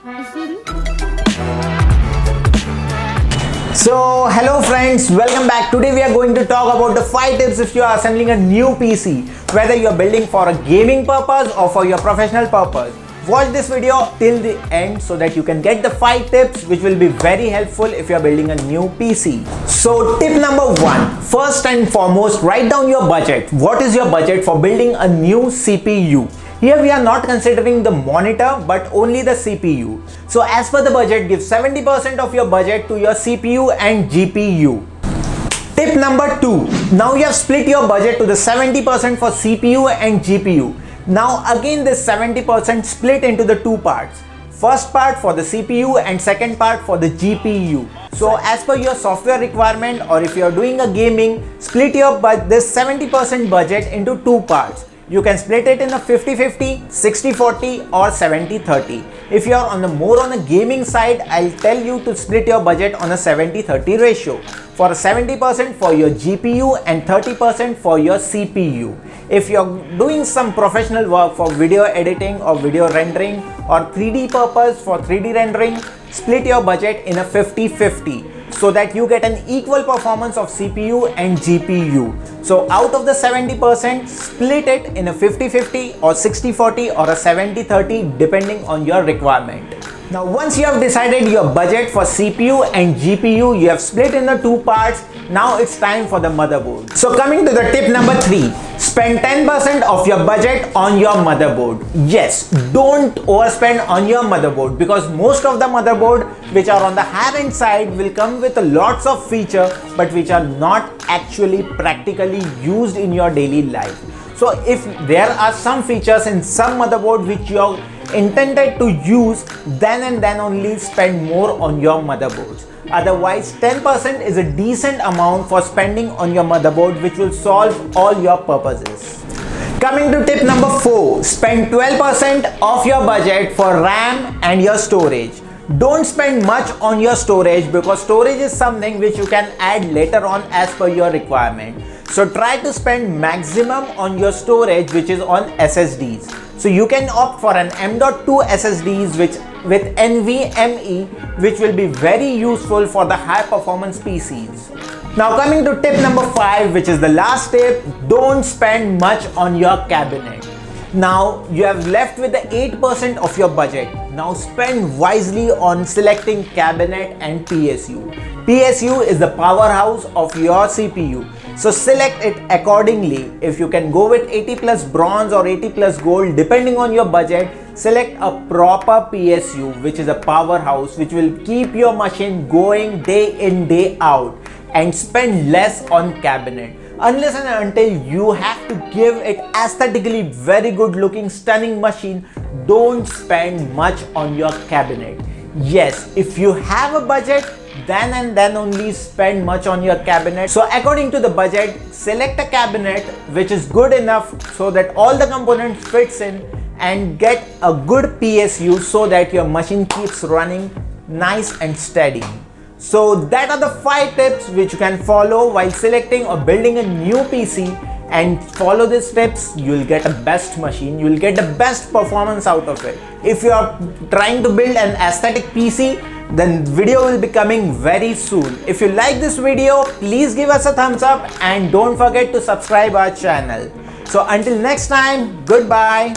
So hello friends, welcome back. Today we are going to talk about the 5 tips if you are assembling a new PC, whether you are building for a gaming purpose or for your professional purpose. Watch this video till the end so that you can get the 5 tips which will be very helpful if you are building a new PC. So tip number 1, first and foremost, write down your budget. What is your budget for building a new CPU? Here we are not considering the monitor but only the CPU. So as per the budget, give 70% of your budget to your CPU and GPU. Tip number 2. Now you have split your budget to the 70% for CPU and GPU. Now again this 70% split into the 2 parts. First part for the CPU and second part for the GPU. So as per your software requirement, or if you are doing a gaming, split your this 70% budget into 2 parts. You can split it in a 50-50, 60-40 or 70-30. If you are on the gaming side, I'll tell you to split your budget on a 70-30 ratio. For 70% for your GPU and 30% for your CPU. If you're doing some professional work for video editing or video rendering or 3D purpose for 3D rendering, split your budget in a 50-50. So that you get an equal performance of CPU and GPU. So out of the 70%, split it in a 50-50 or 60-40 or a 70-30 depending on your requirement. Now once you have decided your budget for CPU and GPU, you have split in the 2 parts. Now it's time for the motherboard. So coming to the tip number 3, spend 10% of your budget on your motherboard. Yes, don't overspend on your motherboard because most of the motherboard which are on the higher end side will come with lots of features but which are not actually practically used in your daily life. So if there are some features in some motherboard which you are intended to use, then and then only spend more on your motherboards. Otherwise 10% is a decent amount for spending on your motherboard which will solve all your purposes. Coming to tip number 4, spend 12% of your budget for RAM and your storage. Don't spend much on your storage because storage is something which you can add later on as per your requirement. So try to spend maximum on your storage which is on SSDs. So you can opt for an M.2 SSDs with NVMe which will be very useful for the high performance PCs. Now coming to tip number 5, which is the last tip, don't spend much on your cabinet. Now you have left with the 8% of your budget. Now spend wisely on selecting cabinet and PSU. PSU is the powerhouse of your CPU. So select it accordingly. If you can go with 80 plus bronze or 80 plus gold depending on your budget, select a proper PSU which is a powerhouse which will keep your machine going day in day out, and spend less on cabinet. Unless and until you have to give it aesthetically very good looking stunning machine, don't spend much on your cabinet. Yes, if you have a budget, then and then only spend much on your cabinet. So according to the budget, select a cabinet which is good enough so that all the components fits in, and get a good PSU so that your machine keeps running nice and steady. So that are the 5 tips which you can follow while selecting or building a new PC, and follow these tips, you will get a best machine, you will get the best performance out of it. If you are trying to build an aesthetic PC, then video will be coming very soon. If you like this video, please give us a thumbs up and don't forget to subscribe our channel. So until next time, goodbye.